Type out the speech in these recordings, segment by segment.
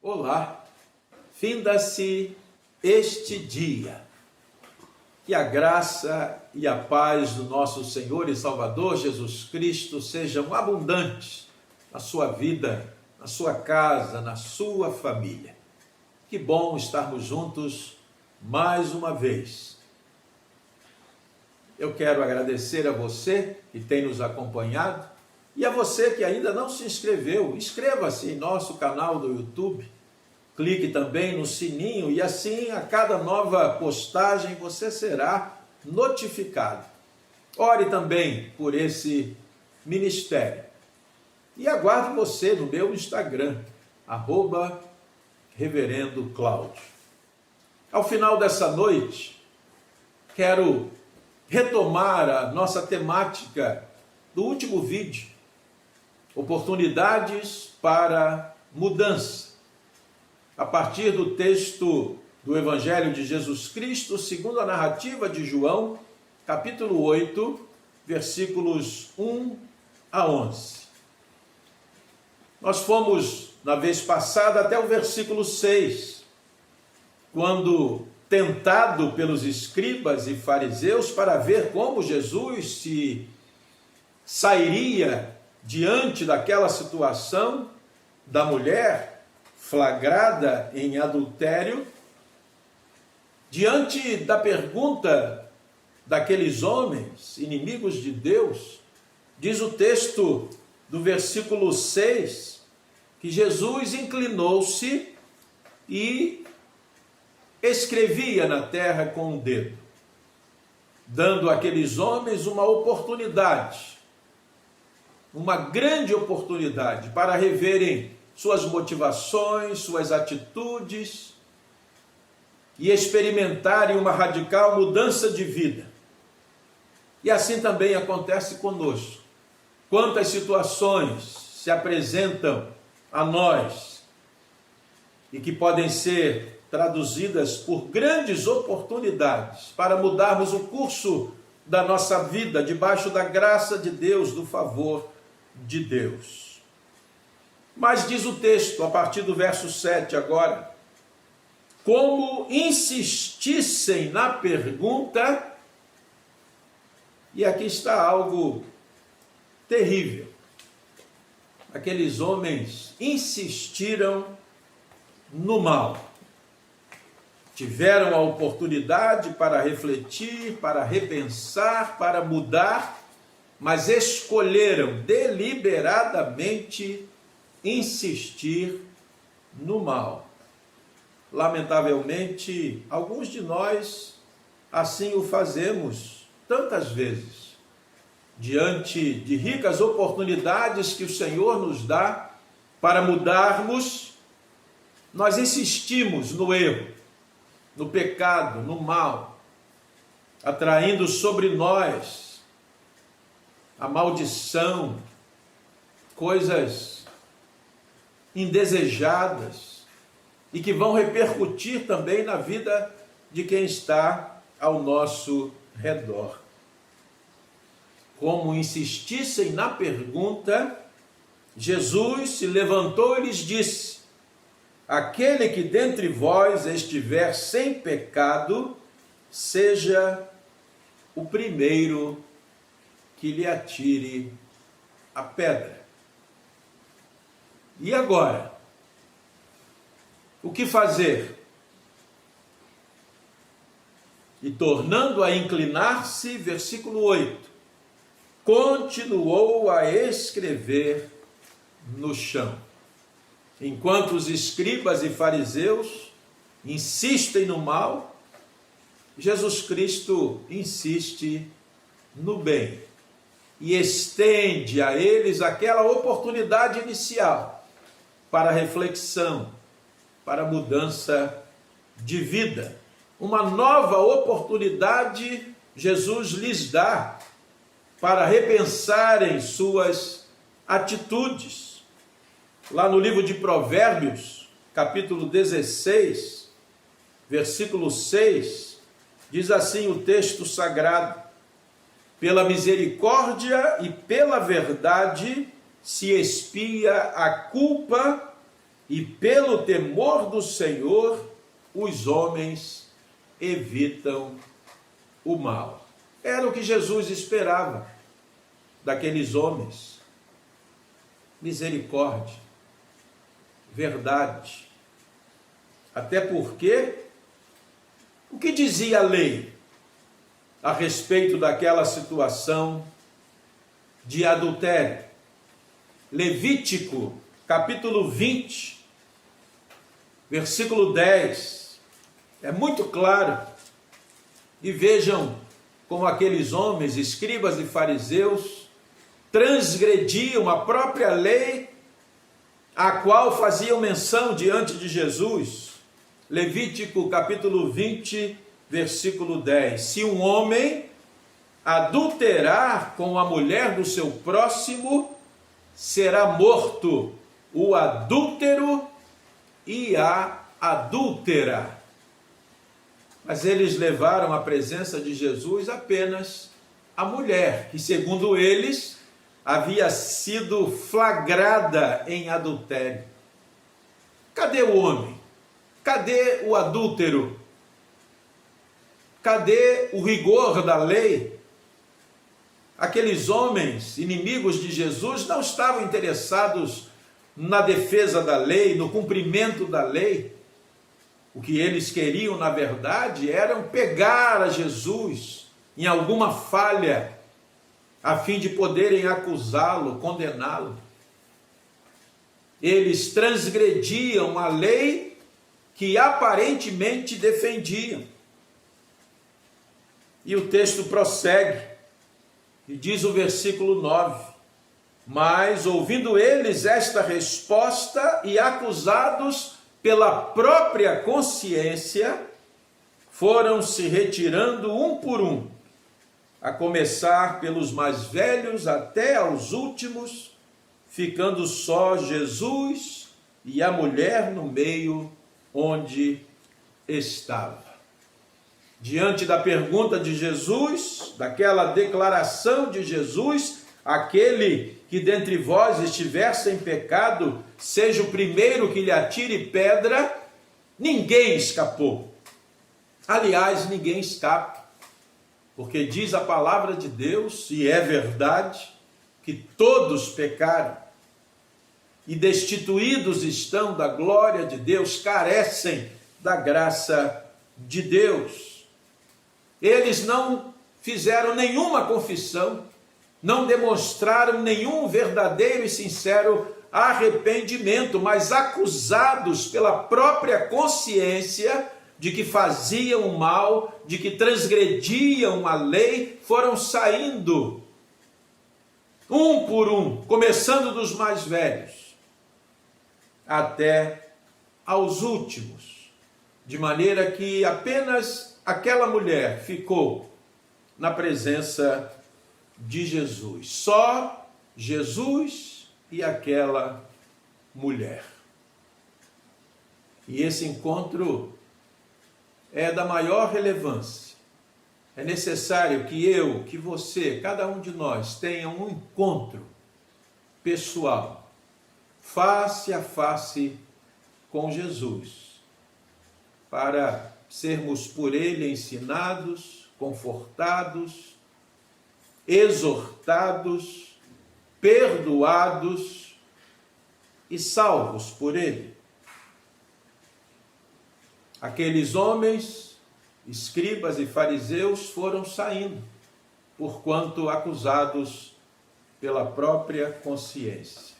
Olá, finda-se este dia. Que a graça e a paz do nosso Senhor e Salvador Jesus Cristo sejam abundantes na sua vida, na sua casa, na sua família. Que bom estarmos juntos mais uma vez. Eu quero agradecer a você que tem nos acompanhado e a você que ainda não se inscreveu. Inscreva-se em nosso canal do YouTube. Clique também no sininho e assim a cada nova postagem você será notificado. Ore também por esse ministério. E aguardo você no meu Instagram, @Reverendo Cláudio. Ao final dessa noite, quero retomar a nossa temática do último vídeo, oportunidades para mudança. A partir do texto do Evangelho de Jesus Cristo, segundo a narrativa de João, capítulo 8, versículos 1 a 11. Nós fomos, na vez passada, até o versículo 6, quando, tentado pelos escribas e fariseus para ver como Jesus se sairia diante daquela situação da mulher flagrada em adultério, diante da pergunta daqueles homens, inimigos de Deus, diz o texto do versículo 6, que Jesus inclinou-se e escrevia na terra com o dedo, dando àqueles homens uma oportunidade, uma grande oportunidade para reverem suas motivações, suas atitudes e experimentarem uma radical mudança de vida. E assim também acontece conosco. Quantas situações se apresentam a nós e que podem ser traduzidas por grandes oportunidades para mudarmos o curso da nossa vida debaixo da graça de Deus, do favor de Deus. Mas diz o texto, a partir do verso 7 agora, como insistissem na pergunta, e aqui está algo terrível. Aqueles homens insistiram no mal. Tiveram a oportunidade para refletir, para repensar, para mudar, mas escolheram deliberadamente insistir no mal. Lamentavelmente, alguns de nós assim o fazemos tantas vezes, diante de ricas oportunidades que o Senhor nos dá para mudarmos, nós insistimos no erro, no pecado, no mal, atraindo sobre nós a maldição, coisas indesejadas e que vão repercutir também na vida de quem está ao nosso redor. Como insistissem na pergunta, Jesus se levantou e lhes disse: aquele que dentre vós estiver sem pecado, seja o primeiro que lhe atire a pedra. E agora? O que fazer? E tornando a inclinar-se, versículo 8, continuou a escrever no chão. Enquanto os escribas e fariseus insistem no mal, Jesus Cristo insiste no bem e estende a eles aquela oportunidade inicial para reflexão, para mudança de vida. Uma nova oportunidade Jesus lhes dá para repensarem suas atitudes. Lá no livro de Provérbios, capítulo 16, versículo 6, diz assim o texto sagrado: pela misericórdia e pela verdade se expia a culpa e pelo temor do Senhor os homens evitam o mal. Era o que Jesus esperava daqueles homens. Misericórdia, verdade. Até porque, o que dizia a lei a respeito daquela situação de adultério? Levítico, capítulo 20, versículo 10, é muito claro. E vejam como aqueles homens, escribas e fariseus, transgrediam a própria lei a qual faziam menção diante de Jesus. Levítico capítulo 20, versículo 10. Se um homem adulterar com a mulher do seu próximo, será morto o adúltero e a adúltera. Mas eles levaram à presença de Jesus apenas a mulher, que segundo eles havia sido flagrada em adultério. Cadê o homem? Cadê o adúltero? Cadê o rigor da lei? Aqueles homens, inimigos de Jesus, não estavam interessados na defesa da lei, no cumprimento da lei. O que eles queriam, na verdade, era pegar a Jesus em alguma falha, a fim de poderem acusá-lo, condená-lo. Eles transgrediam a lei que aparentemente defendiam. E o texto prossegue, e diz o versículo 9: mas, ouvindo eles esta resposta e acusados pela própria consciência, foram se retirando um por um, a começar pelos mais velhos até aos últimos, ficando só Jesus e a mulher no meio onde estava. Diante da pergunta de Jesus, daquela declaração de Jesus, aquele que dentre vós estiver sem pecado, seja o primeiro que lhe atire pedra, ninguém escapou. Aliás, ninguém escapa, porque diz a palavra de Deus, e é verdade, que todos pecaram e destituídos estão da glória de Deus, carecem da graça de Deus. Eles não fizeram nenhuma confissão, não demonstraram nenhum verdadeiro e sincero arrependimento, mas acusados pela própria consciência de que faziam o mal, de que transgrediam a lei, foram saindo um por um, começando dos mais velhos até aos últimos, de maneira que apenas aquela mulher ficou na presença de Jesus, só Jesus e aquela mulher. E esse encontro é da maior relevância. É necessário que eu, que você, cada um de nós tenha um encontro pessoal, face a face com Jesus, para sermos por Ele ensinados, confortados, exortados, perdoados e salvos por Ele. Aqueles homens, escribas e fariseus, foram saindo, porquanto acusados pela própria consciência.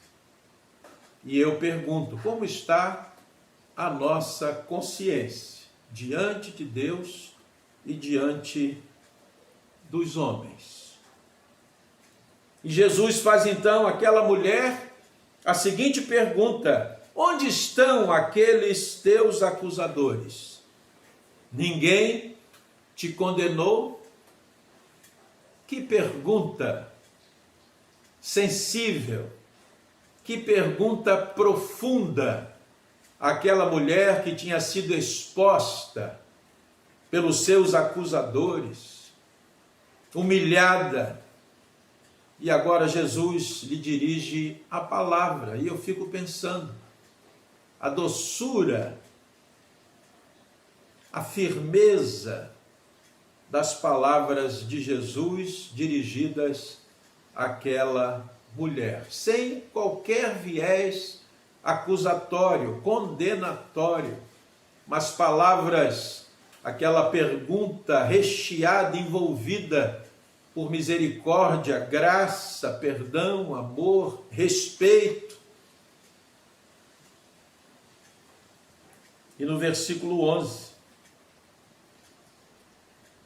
E eu pergunto, como está a nossa consciência diante de Deus e diante dos homens? E Jesus faz então àquela mulher a seguinte pergunta: onde estão aqueles teus acusadores? Ninguém te condenou? Que pergunta sensível, que pergunta profunda. Aquela mulher que tinha sido exposta pelos seus acusadores, humilhada, e agora Jesus lhe dirige a palavra. E eu fico pensando, a doçura, a firmeza das palavras de Jesus dirigidas àquela mulher, sem qualquer viés acusatório, condenatório, mas palavras, aquela pergunta recheada, envolvida por misericórdia, graça, perdão, amor, respeito. E no versículo 11,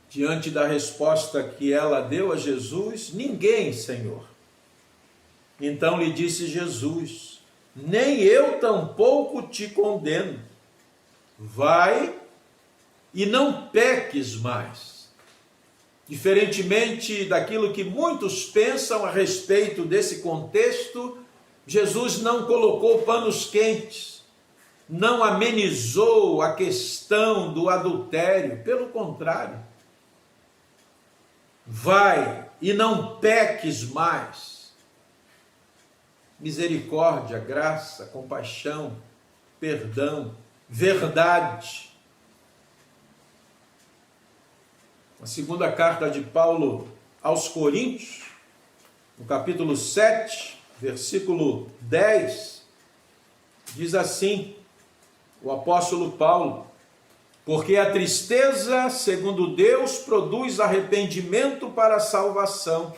diante da resposta que ela deu a Jesus: ninguém, Senhor. Então lhe disse Jesus: nem eu tampouco te condeno. Vai e não peques mais. Diferentemente daquilo que muitos pensam a respeito desse contexto, Jesus não colocou panos quentes, não amenizou a questão do adultério, pelo contrário. Vai e não peques mais. Misericórdia, graça, compaixão, perdão, verdade. A segunda carta de Paulo aos Coríntios, no capítulo 7, versículo 10, diz assim, o apóstolo Paulo: porque a tristeza, segundo Deus, produz arrependimento para a salvação,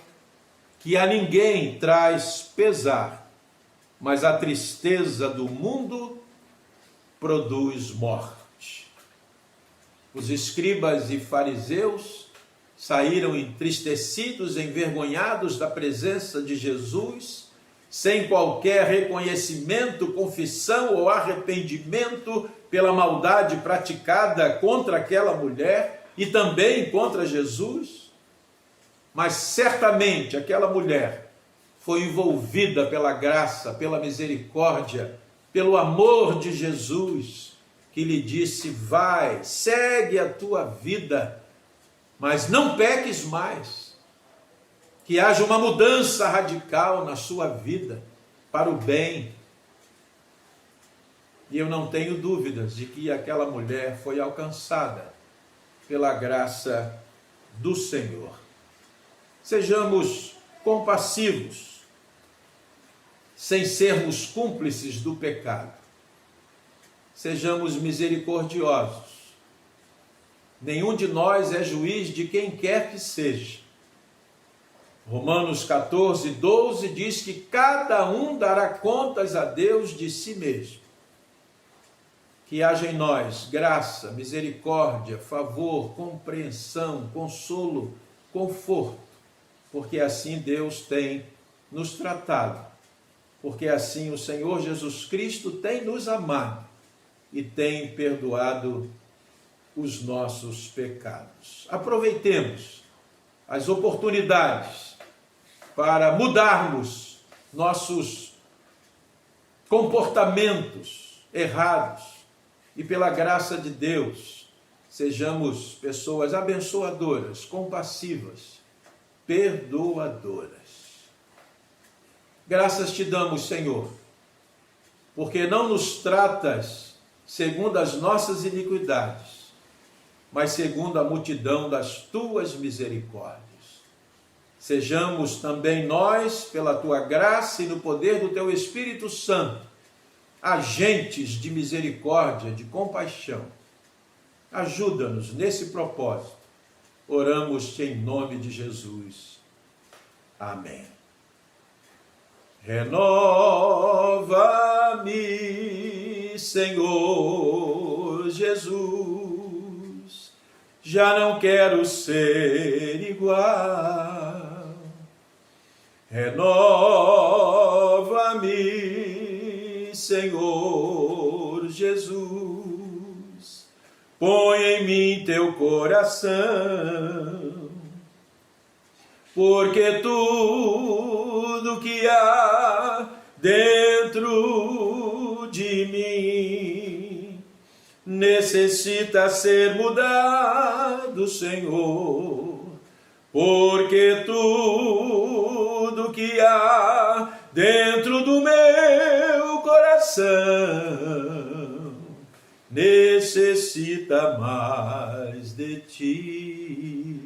que a ninguém traz pesar, mas a tristeza do mundo produz morte. Os escribas e fariseus saíram entristecidos, envergonhados da presença de Jesus, sem qualquer reconhecimento, confissão ou arrependimento pela maldade praticada contra aquela mulher e também contra Jesus. Mas certamente aquela mulher foi envolvida pela graça, pela misericórdia, pelo amor de Jesus, que lhe disse: vai, segue a tua vida, mas não peques mais. Que haja uma mudança radical na sua vida, para o bem. E eu não tenho dúvidas de que aquela mulher foi alcançada pela graça do Senhor. Sejamos compassivos, sem sermos cúmplices do pecado. Sejamos misericordiosos. Nenhum de nós é juiz de quem quer que seja. Romanos 14, 12 diz que cada um dará contas a Deus de si mesmo. Que haja em nós graça, misericórdia, favor, compreensão, consolo, conforto, porque assim Deus tem nos tratado, porque assim o Senhor Jesus Cristo tem nos amado e tem perdoado os nossos pecados. Aproveitemos as oportunidades para mudarmos nossos comportamentos errados e, pela graça de Deus, sejamos pessoas abençoadoras, compassivas, perdoadoras. Graças te damos, Senhor, porque não nos tratas segundo as nossas iniquidades, mas segundo a multidão das tuas misericórdias. Sejamos também nós, pela tua graça e no poder do teu Espírito Santo, agentes de misericórdia, de compaixão. Ajuda-nos nesse propósito. Oramos-te em nome de Jesus. Amém. Renova-me, Senhor Jesus, já não quero ser igual. Renova-me, Senhor Jesus, põe em mim teu coração, porque tudo que há dentro de mim necessita ser mudado, Senhor, porque tudo que há dentro do meu coração necessita mais de ti.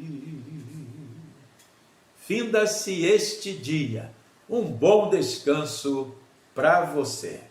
Finda-se este dia. Um bom descanso para você.